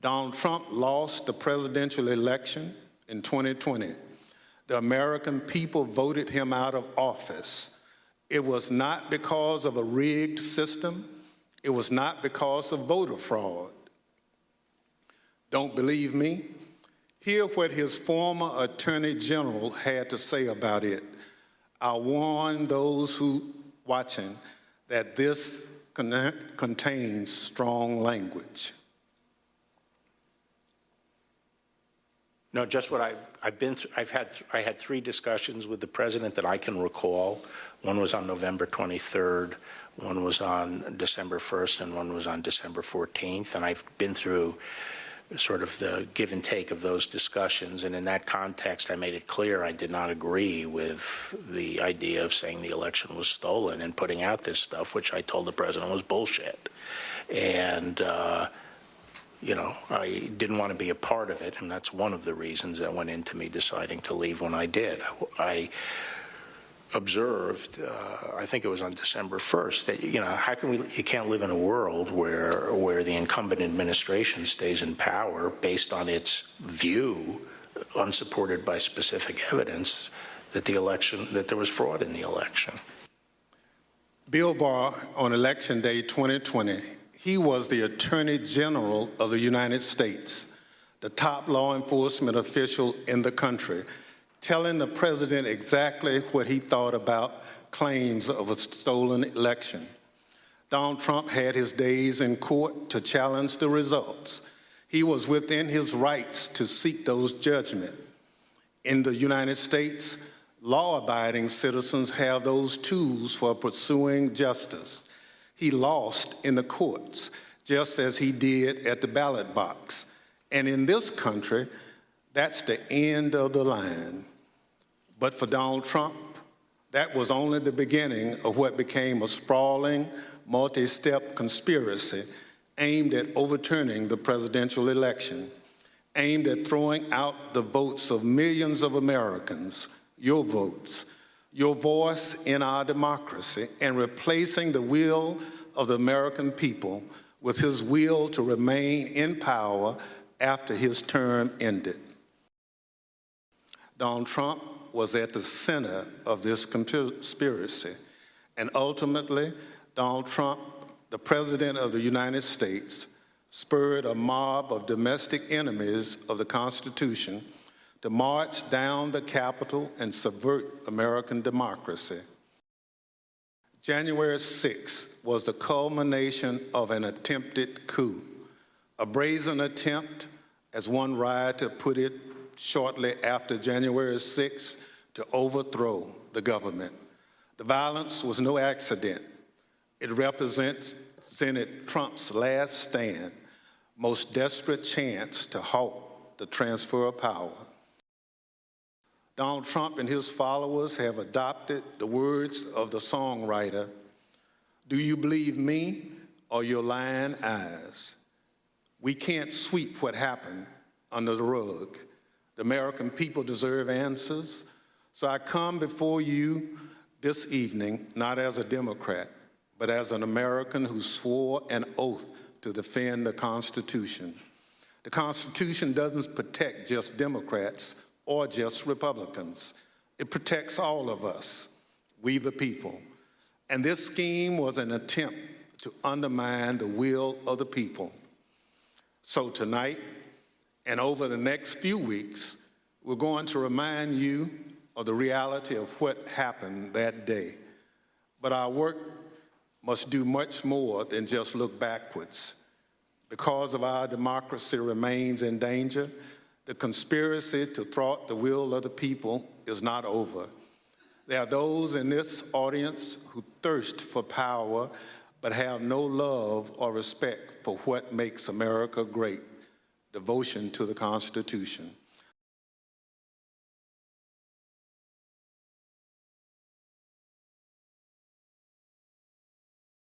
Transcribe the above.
Donald Trump lost the presidential election in 2020. The American people voted him out of office. It was not because of a rigged system. It was not because of voter fraud. Don't believe me? Hear what his former Attorney General had to say about it. I warn those who watching that this contains strong language. No, just what I've been through. I had 3 discussions with the president that I can recall. One was on November 23rd, one was on December 1st, and one was on December 14th. And I've been through sort of the give and take of those discussions. And in that context, I made it clear I did not agree with the idea of saying the election was stolen and putting out this stuff, which I told the president was bullshit. And, I didn't want to be a part of it, and that's one of the reasons that went into me deciding to leave when I did. I observed, I think it was on December 1st, that, how can you can't live in a world where the incumbent administration stays in power based on its view, unsupported by specific evidence, that there was fraud in the election. Bill Barr, on Election Day 2020, he was the Attorney General of the United States, the top law enforcement official in the country, telling the president exactly what he thought about claims of a stolen election. Donald Trump had his days in court to challenge the results. He was within his rights to seek those judgments. In the United States, law-abiding citizens have those tools for pursuing justice. He lost in the courts, just as he did at the ballot box. And in this country, that's the end of the line. But for Donald Trump, that was only the beginning of what became a sprawling, multi-step conspiracy aimed at overturning the presidential election, aimed at throwing out the votes of millions of Americans, your votes, your voice in our democracy, and replacing the will of the American people with his will to remain in power after his term ended. Donald Trump was at the center of this conspiracy, and ultimately, Donald Trump, the President of the United States, spurred a mob of domestic enemies of the Constitution to march down the Capitol and subvert American democracy. January 6th was the culmination of an attempted coup, a brazen attempt, as one rioter put it shortly after January 6th, to overthrow the government. The violence was no accident. It represented Trump's last stand, most desperate chance to halt the transfer of power. Donald Trump and his followers have adopted the words of the songwriter, "Do you believe me or your lying eyes?" We can't sweep what happened under the rug. The American people deserve answers. So I come before you this evening, not as a Democrat, but as an American who swore an oath to defend the Constitution. The Constitution doesn't protect just Democrats or just Republicans. It protects all of us, we the people. And this scheme was an attempt to undermine the will of the people. So tonight, and over the next few weeks, we're going to remind you of the reality of what happened that day. But our work must do much more than just look backwards. Because of our democracy remains in danger, the conspiracy to thwart the will of the people is not over. There are those in this audience who thirst for power but have no love or respect for what makes America great: devotion to the Constitution.